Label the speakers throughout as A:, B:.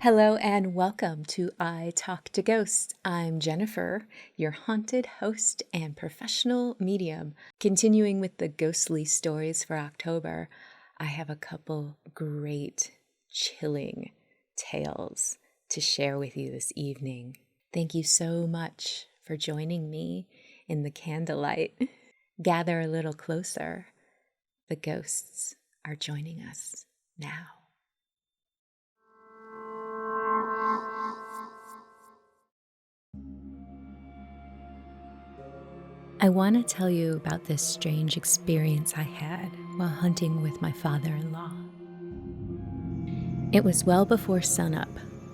A: Hello and welcome to I Talk to Ghosts. I'm Jennifer, your haunted host and professional medium. Continuing with the ghostly stories for October, I have a couple great, chilling tales to share with you this evening. Thank you so much for joining me in the candlelight. Gather a little closer. The ghosts are joining us now. I want to tell you about this strange experience I had while hunting with my father-in-law. It was well before sunup,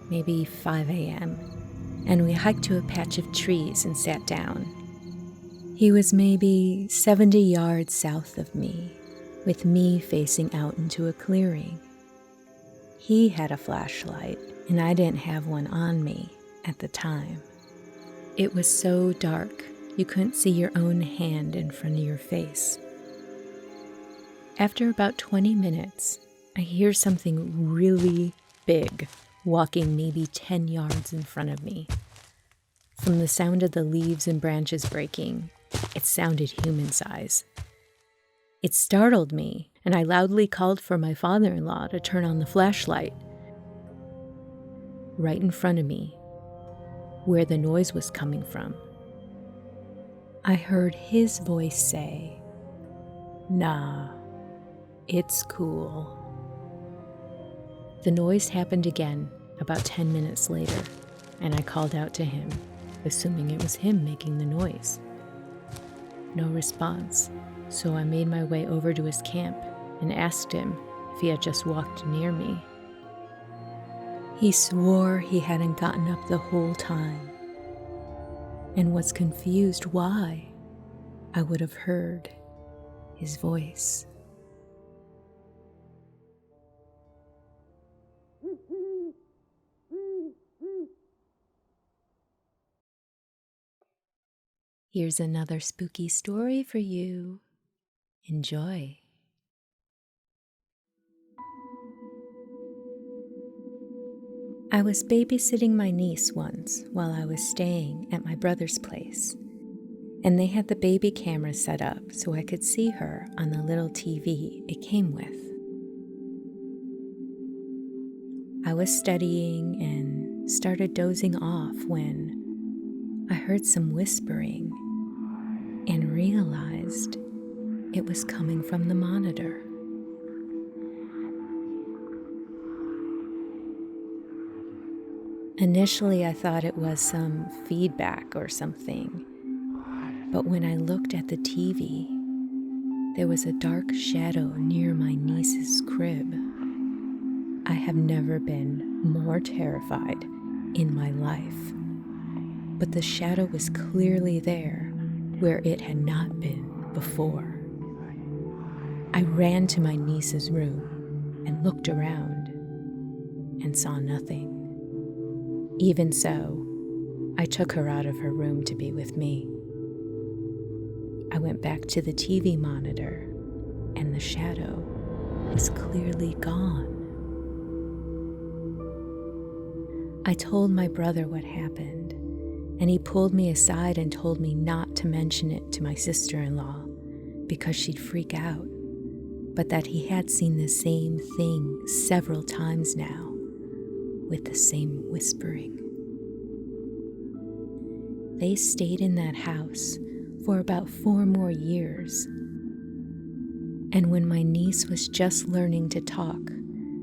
A: maybe 5 a.m., and we hiked to a patch of trees and sat down. He was maybe 70 yards south of me, with me facing out into a clearing. He had a flashlight, and I didn't have one on me at the time. It was so dark, you couldn't see your own hand in front of your face. After about 20 minutes, I hear something really big walking maybe 10 yards in front of me. From the sound of the leaves and branches breaking, it sounded human size. It startled me, and I loudly called for my father-in-law to turn on the flashlight. Right in front of me, where the noise was coming from, I heard his voice say, "Nah, it's cool." The noise happened again about 10 minutes later, and I called out to him, assuming it was him making the noise. No response, so I made my way over to his camp and asked him if he had just walked near me. He swore he hadn't gotten up the whole time and was confused why I would have heard his voice. Here's another spooky story for you. Enjoy. I was babysitting my niece once while I was staying at my brother's place, and they had the baby camera set up so I could see her on the little TV it came with. I was studying and started dozing off when I heard some whispering and realized it was coming from the monitor. Initially, I thought it was some feedback or something, but when I looked at the TV, there was a dark shadow near my niece's crib. I have never been more terrified in my life, but the shadow was clearly there where it had not been before. I ran to my niece's room and looked around and saw nothing. Even so, I took her out of her room to be with me. I went back to the TV monitor, and the shadow was clearly gone. I told my brother what happened, and he pulled me aside and told me not to mention it to my sister-in-law because she'd freak out, but that he had seen the same thing several times now, with the same whispering. They stayed in that house for about 4 more years. And when my niece was just learning to talk,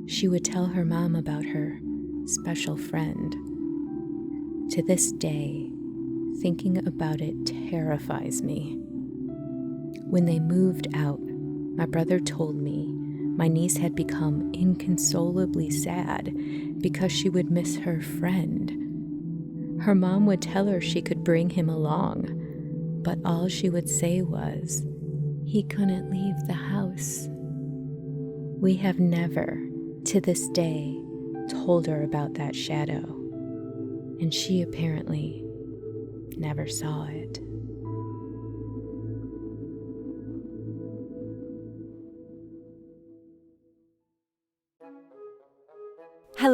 A: she would tell her mom about her special friend. To this day, thinking about it terrifies me. When they moved out, my brother told me my niece had become inconsolably sad because she would miss her friend. Her mom would tell her she could bring him along, but all she would say was, he couldn't leave the house. We have never, to this day, told her about that shadow, and she apparently never saw it.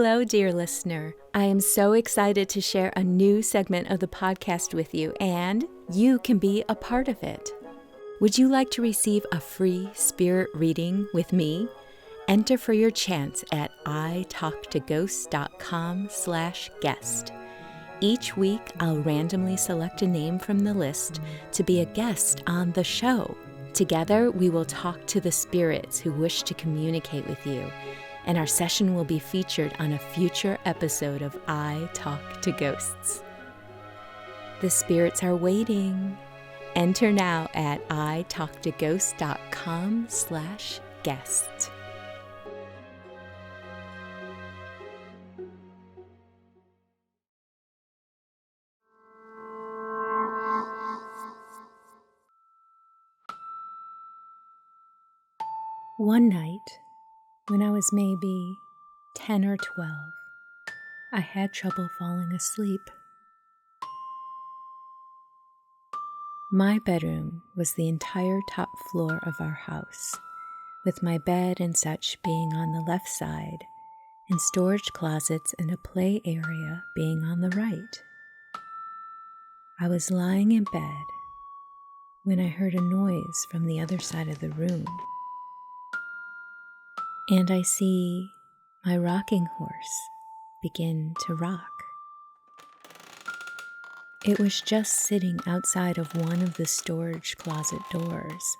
A: Hello, dear listener. I am so excited to share a new segment of the podcast with you, and you can be a part of it. Would you like to receive a free spirit reading with me? Enter for your chance at italktoghosts.com/guest. Each week, I'll randomly select a name from the list to be a guest on the show. Together, we will talk to the spirits who wish to communicate with you, and our session will be featured on a future episode of I Talk to Ghosts. The spirits are waiting. Enter now at italktoghosts.com/guest. One night, when I was maybe 10 or 12, I had trouble falling asleep. My bedroom was the entire top floor of our house, with my bed and such being on the left side, and storage closets and a play area being on the right. I was lying in bed when I heard a noise from the other side of the room, and I see my rocking horse begin to rock. It was just sitting outside of one of the storage closet doors,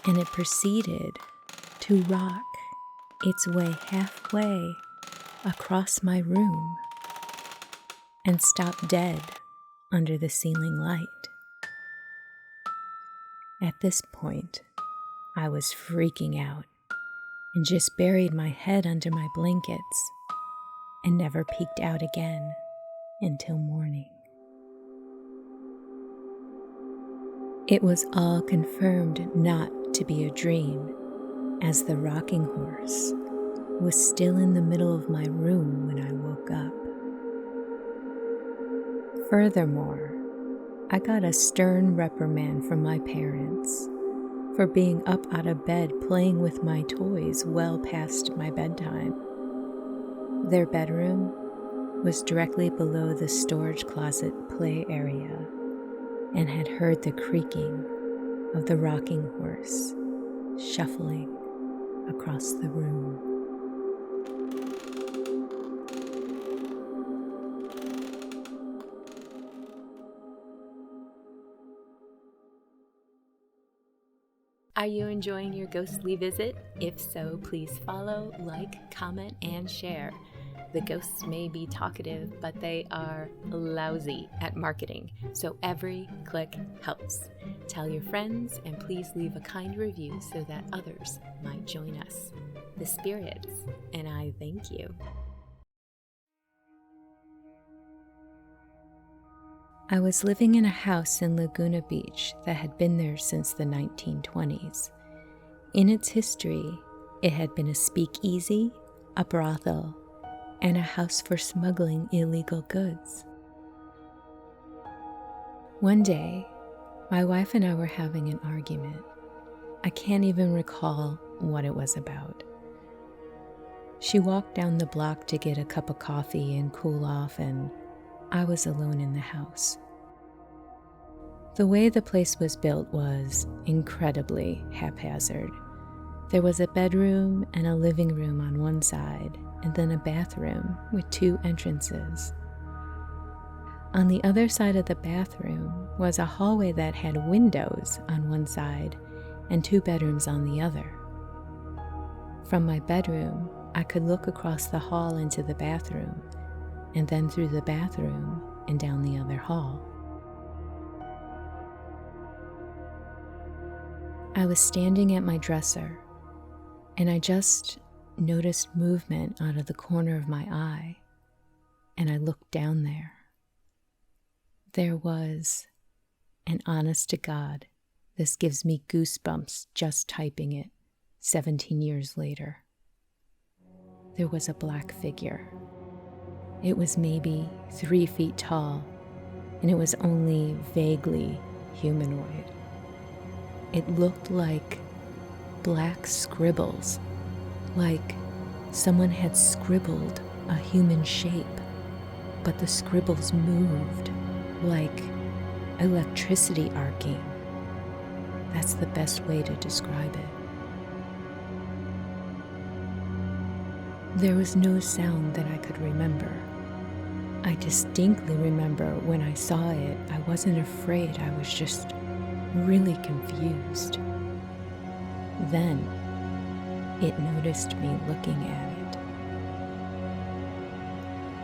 A: and it proceeded to rock its way halfway across my room and stop dead under the ceiling light. At this point, I was freaking out and just buried my head under my blankets and never peeked out again until morning. It was all confirmed not to be a dream, as the rocking horse was still in the middle of my room when I woke up. Furthermore, I got a stern reprimand from my parents for being up out of bed playing with my toys well past my bedtime. Their bedroom was directly below the storage closet play area and had heard the creaking of the rocking horse shuffling across the room. Are you enjoying your ghostly visit? If so, please follow, like, comment, and share. The ghosts may be talkative, but they are lousy at marketing, so every click helps. Tell your friends, and please leave a kind review so that others might join us, the spirits, and I thank you. I was living in a house in Laguna Beach that had been there since the 1920s. In its history, it had been a speakeasy, a brothel, and a house for smuggling illegal goods. One day, my wife and I were having an argument. I can't even recall what it was about. She walked down the block to get a cup of coffee and cool off, and I was alone in the house. The way the place was built was incredibly haphazard. There was a bedroom and a living room on one side, and then a bathroom with 2 entrances. On the other side of the bathroom was a hallway that had windows on one side and 2 bedrooms on the other. From my bedroom, I could look across the hall into the bathroom, and then through the bathroom and down the other hall. I was standing at my dresser, and I just noticed movement out of the corner of my eye, and I looked down there. There was, and honest to God, this gives me goosebumps just typing it 17 years later. There was a black figure. It was maybe 3 feet tall, and it was only vaguely humanoid. It looked like black scribbles, like someone had scribbled a human shape, but the scribbles moved like electricity arcing. That's the best way to describe it. There was no sound that I could remember. I distinctly remember when I saw it, I wasn't afraid, I was just really confused. Then, it noticed me looking at it.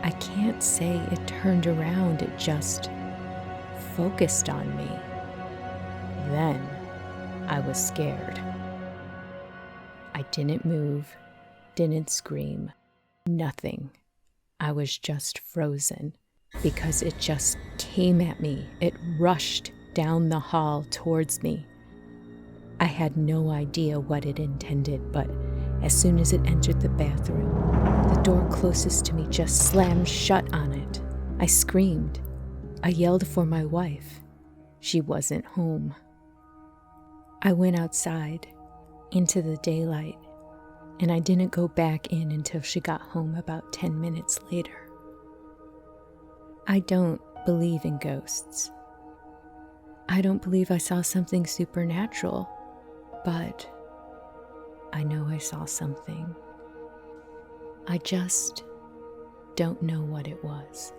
A: I can't say it turned around, it just focused on me. Then, I was scared. I didn't move, didn't scream, nothing. I was just frozen because it just came at me. It rushed down the hall towards me. I had no idea what it intended, but as soon as it entered the bathroom, the door closest to me just slammed shut on it. I screamed. I yelled for my wife. She wasn't home. I went outside into the daylight, and I didn't go back in until she got home about 10 minutes later. I don't believe in ghosts. I don't believe I saw something supernatural, but I know I saw something. I just don't know what it was.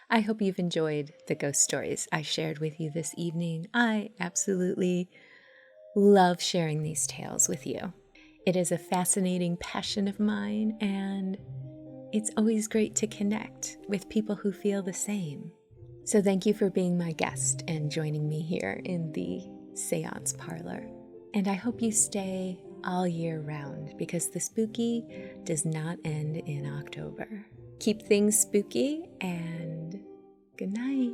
A: I hope you've enjoyed the ghost stories I shared with you this evening. I absolutely love sharing these tales with you. It is a fascinating passion of mine, and it's always great to connect with people who feel the same. So thank you for being my guest and joining me here in the Seance Parlor. And I hope you stay all year round, because the spooky does not end in October. Keep things spooky, and good night.